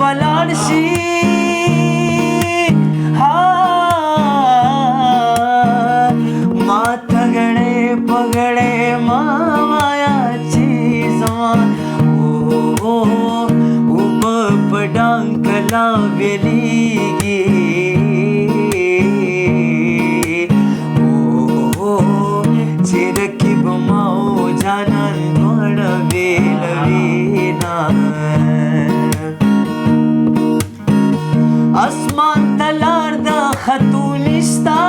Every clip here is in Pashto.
بلاړ شي ما تګړې پګړې ما وایا چې زما په ډانګلا ویلیږي چې رقیب ما او جانان دواړه ویلوینا اسمان ته لار د خطو نشتا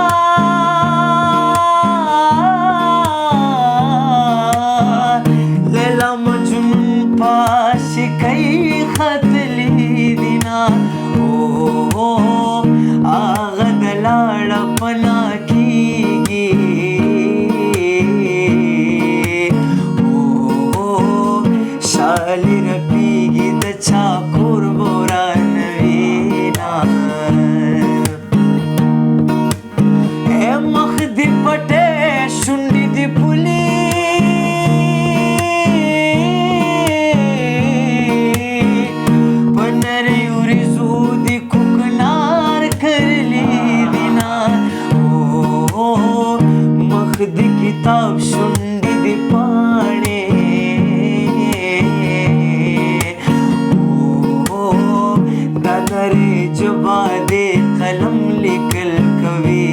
لیلا مجنون په عاشقۍ ختلی دینا هغه د لاړه پنا کیږي شالي رپیږي د چا کور بوران وینا مخ دې پټې شونډې دې پولې په نرۍ وریځو دې کوکنار کرلي دینا مخ دې کتاب شونډې دې پاڼې دا نرۍ ژبه دې قلم لیکل کوي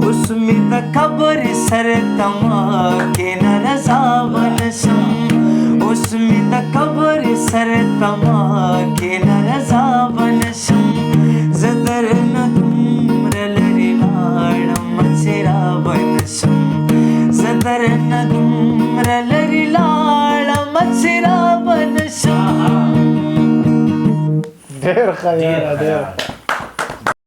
اوس مې د قبر سر تما کې نه رضا ونشم اوس مې د قبر سر تما کې نه رضا ونشم زه درنه دومره لرې لاړم چې را ونشم زه درنه دومره لرې لاړم چې را ونشم ډېر ښه یاره ډېر